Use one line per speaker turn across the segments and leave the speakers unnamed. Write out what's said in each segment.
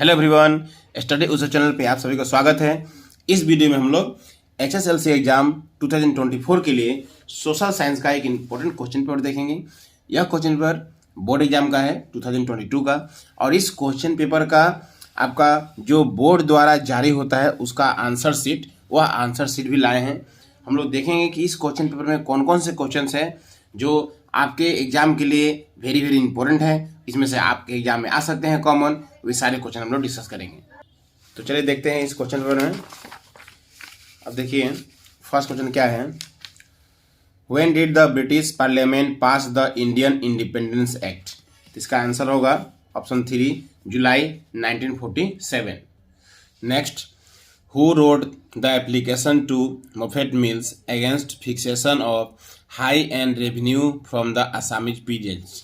Hello everyone, study उस channel पे आप सभी का स्वागत है। इस वीडियो में हम लोग एचएसएलसी एग्जाम 2024 के लिए सोशल साइंस का एक इम्पोर्टेंट क्वेश्चन पेपर देखेंगे। यह क्वेश्चन पेपर बोर्ड एग्जाम का है 2022 का, और इस क्वेश्चन पेपर का आपका जो बोर्ड द्वारा जारी होता है उसका आंसर शीट, वह आंसर शीट भी लाए हैं। हम लोग देखेंगे कि इस क्वेश्चन पेपर में कौन कौन से क्वेश्चंस हैं जो आपके एग्जाम के लिए वेरी वेरी इंपॉर्टेंट है, इसमें से आपके एग्जाम में आ सकते हैं कॉमन, वे सारे क्वेश्चन हम लोग डिस्कस करेंगे। तो चलिए देखते हैं इस क्वेश्चन पेपर में। अब देखिए फर्स्ट क्वेश्चन क्या है। When did the British parliament pass the Indian independence act? इसका आंसर होगा option 3, July 1947। Next, who wrote the application to Moffett Mills against fixation of high end revenue from the Assamese peasants?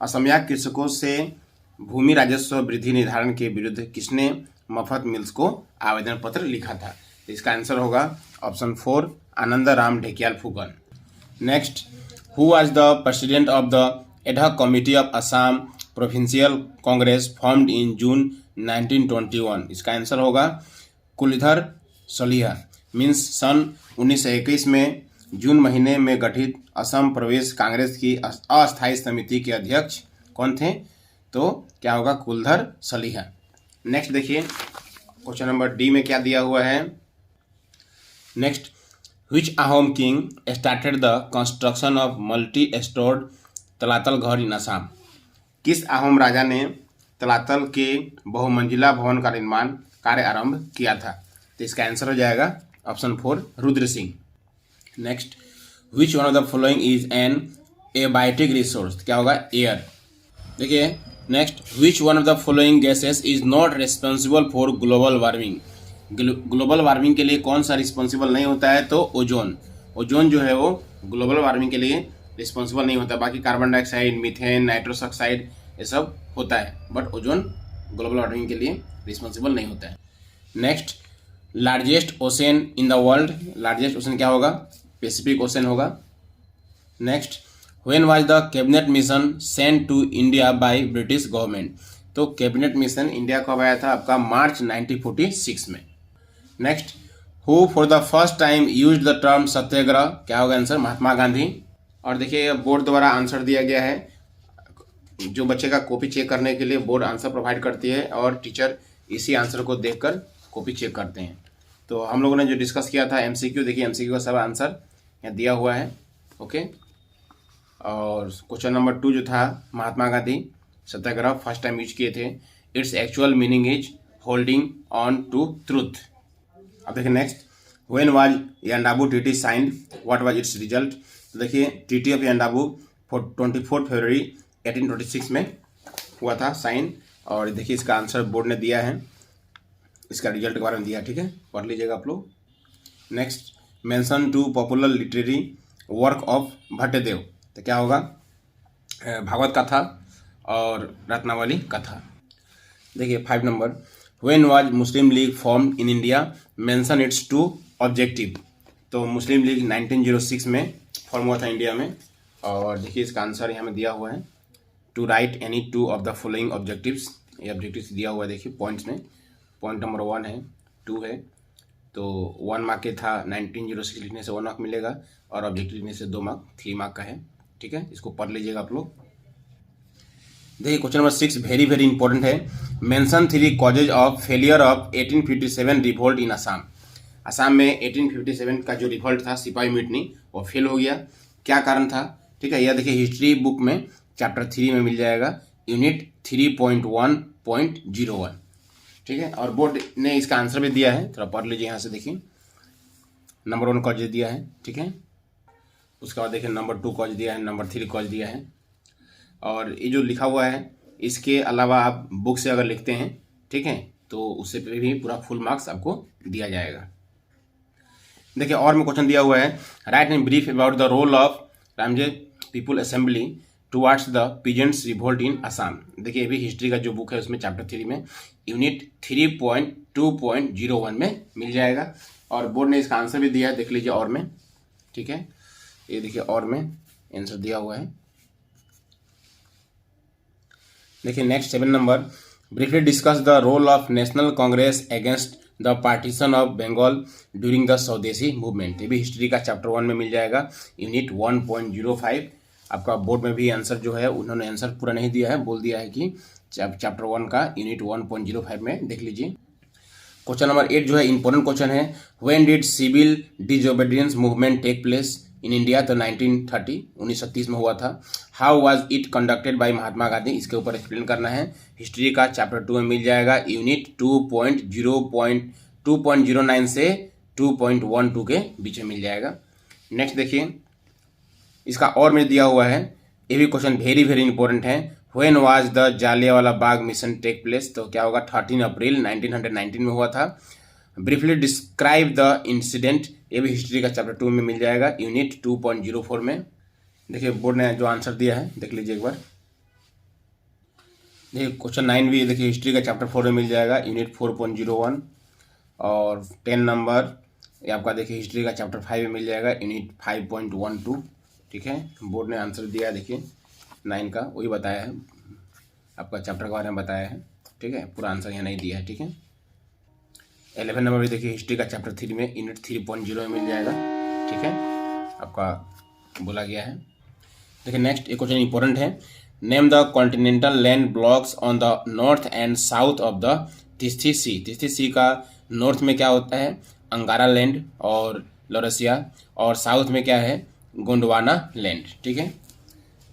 Assamese कृषकों से भूमि राजस्व वृद्धि निर्धारण के विरुद्ध किसने मफत मिल्स को आवेदन पत्र लिखा था? तो इसका आंसर होगा option 4, Ananda Ram Dhekial Phukan. Next, who was the president of the ad hoc committee of Assam provincial Congress formed in June 1921? इसका आंसर होगा कुलधर सलिहा। मीन्स सन 1921 में जून महीने में गठित असम प्रदेश कांग्रेस की अस्थायी समिति के अध्यक्ष कौन थे? तो क्या होगा? कुलधर सलिहा। नेक्स्ट देखिए क्वेश्चन नंबर डी में क्या दिया हुआ है। Next, which Ahom king started the construction of multi storied Talatal Ghar in Assam? किस अहोम राजा ने तलातल के बहुमंजिला भवन का निर्माण कार्य आरंभ किया था? तो इसका आंसर हो जाएगा option 4, Rudra Singh. Next, which one of the following is an abiotic resource? क्या होगा? एयर। देखिए next, which one of the following gases is not responsible for global warming? Global warming के लिए कौन सा रिस्पॉन्सिबल नहीं होता है? तो ओजोन। ओजोन जो है वो ग्लोबल वार्मिंग के लिए रिस्पॉन्सिबल नहीं होता। बाकी carbon dioxide, methane, nitrous oxide ये सब होता है, बट ओजोन ग्लोबल वार्मिंग के लिए रिस्पॉन्सिबल नहीं होता है। Next, largest ocean in the world? Largest ocean क्या होगा? पैसिफिक ओशन होगा। Next, when was the cabinet mission sent to India by British government? तो कैबिनेट मिशन इंडिया कब आया था? आपका मार्च 1946 में। Next, who for the first time used the term satyagraha? क्या होगा आंसर? महात्मा गांधी। और देखिए बोर्ड द्वारा आंसर दिया गया है। जो बच्चे का कॉपी चेक करने के लिए बोर्ड आंसर प्रोवाइड करती है और टीचर इसी आंसर को देखकर कॉपी चेक करते हैं। तो हम लोगों ने जो डिस्कस किया था एमसीक्यू, देखिए एमसीक्यू का सब आंसर यहाँ दिया हुआ है। ओके, और क्वेश्चन नंबर 2 जो था, Mahatma Gandhi satyagraha first time use किए थे। Its actual meaning is holding on to truth. अब देखिए next, when was Yandabo treaty signed? What was its result? तो देखिए ट्रीटी ऑफ यांडाबू 24 फरवरी 1826 में हुआ था साइन। और देखिए इसका आंसर बोर्ड ने दिया है, इसका रिजल्ट के बारे में दिया, ठीक है, पढ़ लीजिएगा आप लोग। Next, mention two popular literary work of Bhattadeva? तो क्या होगा? भागवत कथा और रत्नावली कथा। देखिए 5 number, when was Muslim league formed in India? Mention it's 2 objective. तो मुस्लिम लीग 1906 में फॉर्म हुआ था इंडिया में। और देखिए इसका आंसर यहाँ में दिया हुआ है, to write any 2 of the following objectives. ये ऑब्जेक्टिव्स दिया हुआ है देखिए पॉइंट्स में। पॉइंट नंबर 1 है, 2 है, तो 1 मार्क के था। 1906 लिखने से 1 मार्क मिलेगा और ऑब्जेक्टिव लिखने से 2 मार्क, 3 मार्क का है, ठीक है, इसको पढ़ लीजिएगा आप लोग। देखिए question number 6 very very important है। Mention 3 causes of failure of 1857 revolt in Assam? Assam में 1857 का जो रिवोल्ट था, सिपाही म्यूटनी, वो फेल हो गया। क्या कारण था? ठीक है, यह देखिए हिस्ट्री बुक में चैप्टर 3 में मिल जाएगा, यूनिट 3.1.01, ठीक है। और बोर्ड ने इसका आंसर भी दिया है, थोड़ा पढ़ लीजिए यहाँ से। देखिए नंबर 1 कॉज दिया है, ठीक है, उसके बाद देखिए नंबर 2 कॉज दिया है, नंबर 3 कॉज दिया है। और ये जो लिखा हुआ है, इसके अलावा आप बुक से अगर लिखते हैं, ठीक है, तो उससे भी पूरा फुल मार्क्स आपको दिया जाएगा। देखिए और में क्वेश्चन दिया हुआ है, write in brief about the role of रामजे people assembly towards the peasants revolt in Assam? देखिए ये भी हिस्ट्री का जो बुक है उसमें चैप्टर 3 में यूनिट 3.2.01 में मिल जाएगा। और बोर्ड ने इसका आंसर भी दिया है, देख लीजिए और में, ठीक है, ये देखिए और में आंसर दिया हुआ है। देखिए नेक्स्ट 7 नंबर, briefly discuss the role of national congress against the partition of Bengal during the swadeshi movement. ये भी हिस्ट्री का चैप्टर 1 में मिल जाएगा, यूनिट 1.05। आपका बोर्ड में भी आंसर जो है उन्होंने आंसर पूरा नहीं दिया है, बोल दिया है कि चैप्टर 1 का यूनिट 1.05 में देख लीजिए। क्वेश्चन नंबर 8 जो है इंपॉर्टेंट क्वेश्चन है, when did civil disobedience movement take place in India? तो 1930 में हुआ था। How was it conducted by Mahatma Gandhi? इसके ऊपर एक्सप्लेन करना है। हिस्ट्री का चैप्टर 2 में मिल जाएगा, यूनिट 2.09 से 2.12 के बीच में मिल जाएगा। नेक्स्ट देखिए, इसका और में दिया हुआ है, ये भी क्वेश्चन वेरी वेरी इंपॉर्टेंट है। When was the Jallianwala Bagh mission take place? तो क्या होगा, 13 अप्रैल 1919 में हुआ था। ब्रीफली डिस्क्राइब द इंसिडेंट, ये भी हिस्ट्री का चैप्टर 2 में मिल जाएगा, यूनिट 2.04 में। देखिए बोर्ड ने जो आंसर दिया है देख लीजिए एक बार। देखिए क्वेश्चन 9 भी देखिए हिस्ट्री का चैप्टर 4 में मिल जाएगा, यूनिट 4.01। और 10 नंबर ये आपका देखिए हिस्ट्री का चैप्टर 5 में मिल जाएगा, यूनिट 5.12। ठीक है, बोर्ड ने आंसर दिया है देखिए 9 का, वही बताया है, आपका चैप्टर के बारे में बताया है। ठीक है, पूरा आंसर यहाँ नहीं दिया है। ठीक है, 11 नंबर भी देखिए हिस्ट्री का चैप्टर 3 में यूनिट 3.0 में मिल जाएगा। ठीक है, आपका बोला गया है। देखिए नेक्स्ट एक क्वेश्चन इंपॉर्टेंट है, name the continental land blocks on the north and south of the Tethys sea. Tethys sea का नॉर्थ में क्या होता है, अंगारा लैंड और लॉरेशिया, और साउथ में क्या है, गोंडवाना लैंड। ठीक है,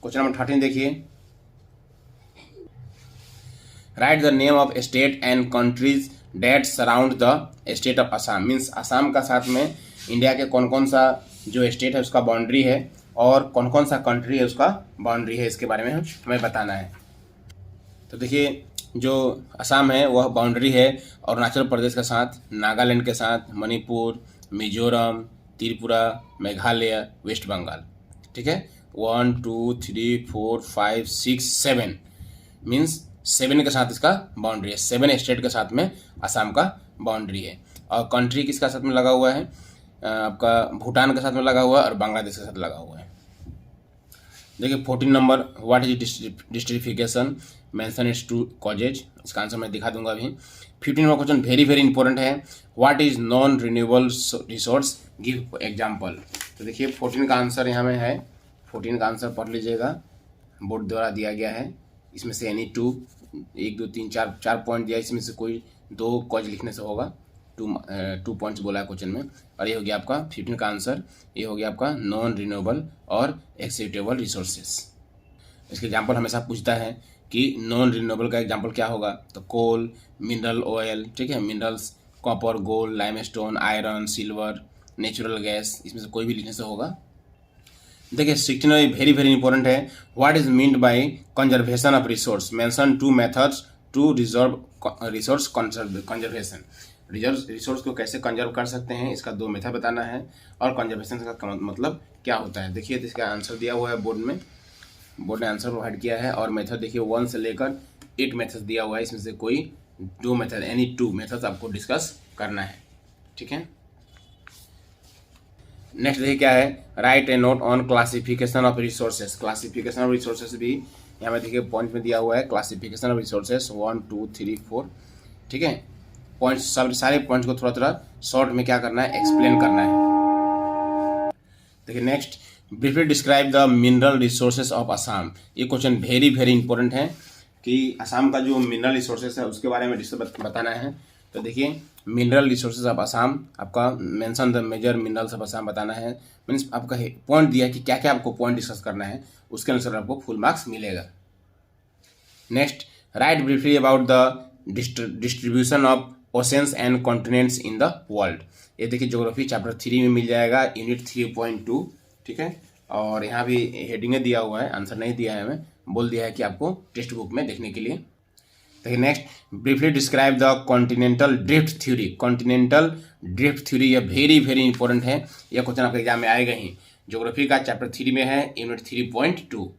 क्वेश्चन नंबर 13 देखिए, write the name of state and countries that surround the state of Assam. Means Assam का साथ में इंडिया के कौन कौन सा जो स्टेट है उसका बाउंड्री है और कौन कौन सा कंट्री है उसका बाउंड्री है, इसके बारे में हमें बताना है। तो देखिए जो असम है वह बाउंड्री है अरुणाचल प्रदेश के साथ, नागालैंड के साथ, मणिपुर, मिजोरम, त्रिपुरा, मेघालय, वेस्ट बंगाल। ठीक है, 1 2 3 4 5 6 7 मीन्स 7 के साथ इसका बाउंड्री है, 7 स्टेट के साथ में असम का बाउंड्री है। और कंट्री किसका साथ में लगा हुआ है, आपका भूटान के साथ में लगा हुआ है और बांग्लादेश के साथ लगा हुआ है। देखिए 14 number, what is desertification, mention its two causes. इसका आंसर मैं दिखा दूंगा अभी। 15 number question very very important है, what is non renewable resource, give example. तो देखिए 14 का आंसर यहाँ में है, 14 का आंसर पढ़ लीजिएगा, बोर्ड द्वारा दिया गया है। इसमें से एनी 2 1 2 3 4 पॉइंट दिया, इसमें से कोई 2 कॉज लिखने से होगा, 2 पॉइंट्स बोला है क्वेश्चन में। और ये हो गया आपका 15 का आंसर, ये हो गया आपका नॉन रिन्यूएबल और एक्सेप्टेबल रिसोर्सेस। इसके एग्जाम्पल हमेशा पूछता है कि नॉन रिन्यूएबल का एग्जाम्पल क्या होगा, तो कोल, मिनरल ऑयल, ठीक है, minerals, copper, gold, limestone, iron, silver, natural gas, इसमें से कोई भी लिखने से होगा। देखिए 16 वेरी वेरी इंपॉर्टेंट है, what is meant by conservation of resource, mention 2 methods to reserve resource conservation. Resource को कैसे कंजर्व कर सकते हैं, इसका 2 मेथड बताना है, और कंजर्वेशन का मतलब क्या होता है। देखिए इसका आंसर दिया हुआ है बोर्ड में, बोर्ड ने आंसर प्रोवाइड किया है, और मेथड देखिए 1 से लेकर 8 मेथड दिया हुआ है, इसमें से कोई 2 मेथड एनी 2 मेथड आपको डिस्कस करना है। ठीक है, नेक्स्ट देखिए क्या है, right A note on classification of resources. Classification of resources भी यहाँ पे देखिए पॉइंट में दिया हुआ है, क्लासिफिकेशन ऑफ रिसोर्सेस 1 2 3 4। ठीक है, पॉइंट्स सब सारे पॉइंट्स को थोड़ा थोड़ा शॉर्ट में क्या करना है, एक्सप्लेन करना है। देखिए next, briefly describe the mineral resources of Assam. ये क्वेश्चन वेरी वेरी इंपॉर्टेंट है कि असम का जो मिनरल रिसोर्सेज है उसके बारे में बताना है। तो देखिए मिनरल रिसोर्सेज ऑफ असम, आपका mention the major minerals of Assam बताना है। मीन्स आपका पॉइंट दिया है कि क्या क्या आपको पॉइंट डिस्कस करना है, उसके अनुसार आपको फुल मार्क्स मिलेगा। Next, right briefly about the distribution of oceans and continents in the world. ये देखिए ज्योग्राफी चैप्टर 3 में मिल जाएगा, यूनिट 3.2। ठीक है, और यहाँ भी हेडिंग दिया हुआ है, आंसर नहीं दिया है, हमें बोल दिया है कि आपको टेक्स्ट बुक में देखने के लिए। देखिए next, briefly describe the continental drift theory. Continental drift theory ये वेरी वेरी इंपॉर्टेंट है, यह क्वेश्चन आपके एग्जाम में आएगा ही, ज्योग्राफी का चैप्टर 3 में है, यूनिट 3.2।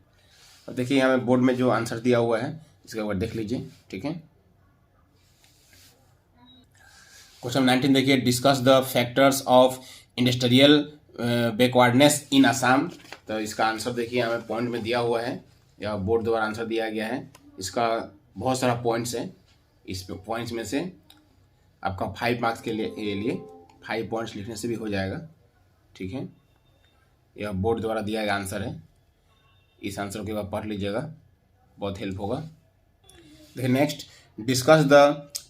और देखिए यहाँ में बोर्ड में जो आंसर दिया हुआ है इसके ऊपर देख लीजिए। ठीक है, क्वेश्चन 19 देखिए, discuss the factors of industrial backwardness in Assam. तो इसका आंसर देखिए हमें पॉइंट में दिया हुआ है, या बोर्ड द्वारा आंसर दिया गया है, इसका बहुत सारा पॉइंट्स है, इस पॉइंट्स में से आपका 5 मार्क्स के लिए 5 पॉइंट्स लिखने से भी हो जाएगा, ठीक है। यह बोर्ड द्वारा दिया गया आंसर है, इस आंसर को आप पढ़ लीजिएगा, बहुत हेल्प होगा। देखिए next, discuss the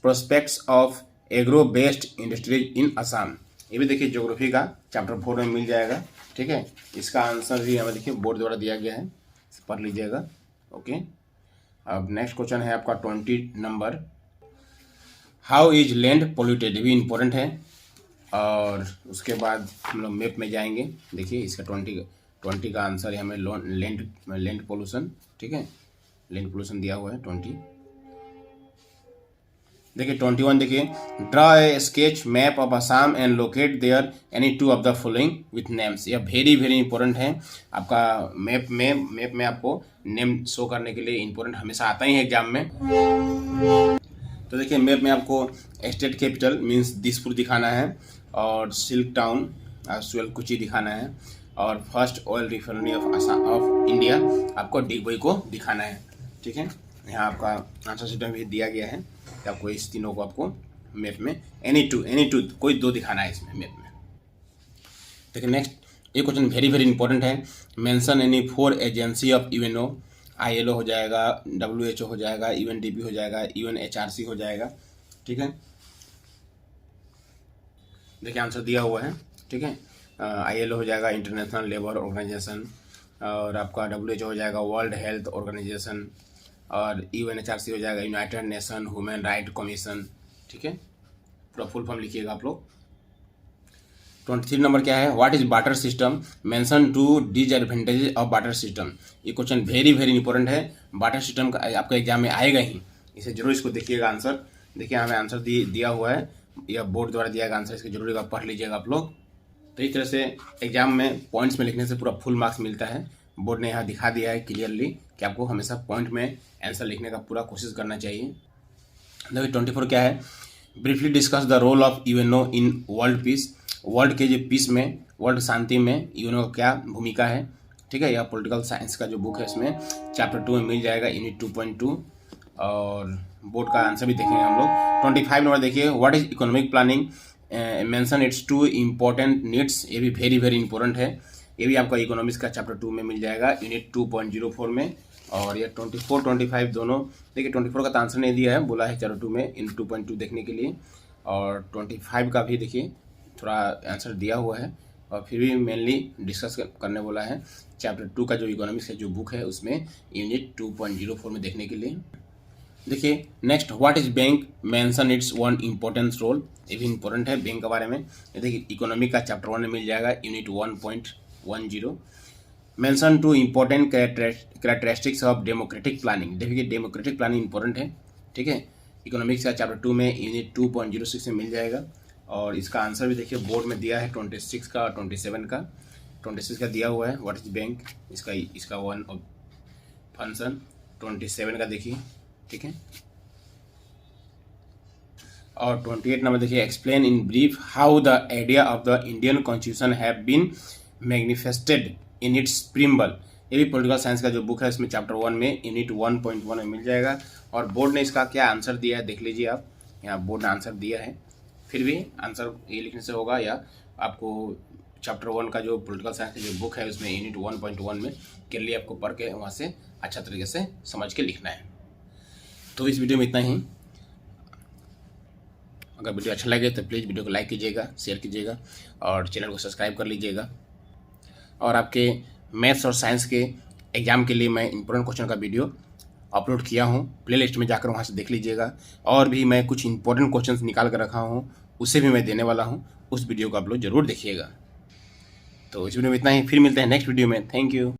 prospects of agro based industries इन असम। ये भी देखिए ज्योग्राफी का चैप्टर 4 में मिल जाएगा, ठीक है। इसका आंसर भी हमें देखिए बोर्ड द्वारा दिया गया है, पढ़ लीजिएगा, ओके। अब नेक्स्ट क्वेश्चन है आपका 20 number, how is land polluted, ये भी इम्पोर्टेंट है। और उसके बाद हम लोग मैप में जाएंगे। देखिए इसका 20 का आंसर है हमें लैंड पोल्यूशन, ठीक है। लैंड पोल्यूशन दिया हुआ है 20। देखिए 21, देखिए draw a sketch map of Assam and locate there any two of the following with names. यह वेरी वेरी इंपॉर्टेंट है आपका मैप में आपको नेम शो करने के लिए इंपॉर्टेंट हमेशा आता ही है एग्जाम में। तो देखिए मैप में आपको स्टेट कैपिटल मीन्स दिसपुर दिखाना है, और सिल्क टाउन सुएलकुची दिखाना है, और first oil refinery of India आपको डिगबोई को दिखाना है, ठीक है। यहाँ आपका आंसर शीट में भी दिया गया है कि आपको इस तीनों को आपको मैप में एनी टू कोई 2 दिखाना है इसमें मैप में। देखिए नेक्स्ट, ये क्वेश्चन वेरी वेरी इंपॉर्टेंट है। Mention any 4 agency of UNO, ILO हो जाएगा, WHO हो जाएगा, UNDP हो जाएगा, UNHRC हो जाएगा, ठीक है। देखिए आंसर दिया हुआ है, ठीक है। ILO हो जाएगा इंटरनेशनल लेबर ऑर्गेनाइजेशन, और आपका WHO हो जाएगा वर्ल्ड हेल्थ ऑर्गेनाइजेशन, और UNHRC हो जाएगा United nation human right commission, ठीक है। पूरा फुल फॉर्म लिखिएगा आप लोग। 23 नंबर क्या है, what is barter system, mention 2 disadvantages of barter system. ये क्वेश्चन वेरी वेरी इंपॉर्टेंट है, बार्टर सिस्टम का आपका एग्जाम में आएगा ही, इसे जरूर इसको देखिएगा आंसर। देखिए हमें आंसर दिया हुआ है, यह बोर्ड द्वारा दिया गया आंसर, इसकी जरूरी का पढ़ लीजिएगा आप लोग। तो इस तरह से एग्जाम में पॉइंट्स में लिखने से पूरा फुल मार्क्स मिलता है। बोर्ड ने यहाँ दिखा दिया है क्लियरली कि आपको हमेशा पॉइंट में आंसर लिखने का पूरा कोशिश करना चाहिए। देखिए 24 क्या है, briefly discuss the role of UNO in world peace. World के जो पीस में, वर्ल्ड शांति में यूएनओ का क्या भूमिका है, ठीक है। यह पॉलिटिकल साइंस का जो बुक है इसमें चैप्टर 2 में मिल जाएगा, यूनिट 2.2, और बोर्ड का आंसर भी देखेंगे हम लोग। 25 नंबर देखिए, what is economic planning, mention it's 2 important needs. ये भी वेरी वेरी इंपॉर्टेंट है, ये भी आपका इकोनॉमिक्स का चैप्टर 2 में मिल जाएगा, यूनिट 2.04 में। और ये 24 25 दोनों, देखिए 24 का तो आंसर नहीं दिया है, बोला है चैप्टर 2 में इन 2.2 देखने के लिए, और 25 का भी देखिए थोड़ा आंसर दिया हुआ है, और फिर भी मेनली डिस्कस करने बोला है चैप्टर 2 का जो इकोनॉमिक्स का जो बुक है उसमें यूनिट 2.04 में देखने के लिए। देखिए next, what is bank, mention its 1 important role. ये भी इंपॉर्टेंट है बैंक के बारे में। ये देखिए इकोनॉमिक का चैप्टर 1 में मिल जाएगा, unit 1.10। Mention 2 important characteristics of democratic planning. देखिए डेमोक्रेटिक प्लानिंग इंपॉर्टेंट है, ठीक है। इकोनॉमिक्स का चैप्टर 2 में यूनिट 2.06 में मिल जाएगा, और इसका आंसर भी देखिए बोर्ड में दिया है 26 का और 27 का। 26 का दिया हुआ है व्हाट इज बैंक, इसका 1 ऑफ फंक्शन। 27 का देखिए, ठीक है। और 28 नंबर देखिए, explain in brief how the idea of the Indian constitution have been manifested in its preamble. ये भी पॉलिटिकल साइंस का जो बुक है इसमें चैप्टर 1 में यूनिट 1.1 में मिल जाएगा, और बोर्ड ने इसका क्या आंसर दिया है देख लीजिए आप। यहाँ बोर्ड ने आंसर दिया है, फिर भी आंसर ये लिखने से होगा, या आपको चैप्टर 1 का जो पॉलिटिकल साइंस की जो बुक है उसमें यूनिट 1.1 में क्लियरली आपको पढ़ के वहाँ से अच्छा तरीके से समझ के लिखना है। तो इस वीडियो में इतना ही। अगर वीडियो अच्छा लगे तो प्लीज़ वीडियो को लाइक कीजिएगा, शेयर कीजिएगा, और चैनल को सब्सक्राइब कर लीजिएगा। और आपके मैथ्स और साइंस के एग्ज़ाम के लिए मैं इंपॉर्टेंट क्वेश्चन का वीडियो अपलोड किया हूँ, प्लेलिस्ट में जाकर वहाँ से देख लीजिएगा। और भी मैं कुछ इंपॉर्टेंट क्वेश्चंस निकाल कर रखा हूँ, उसे भी मैं देने वाला हूँ, उस वीडियो को आप लोग जरूर देखिएगा। तो इस वीडियो में इतना ही, फिर मिलते हैं नेक्स्ट वीडियो में। Thank you.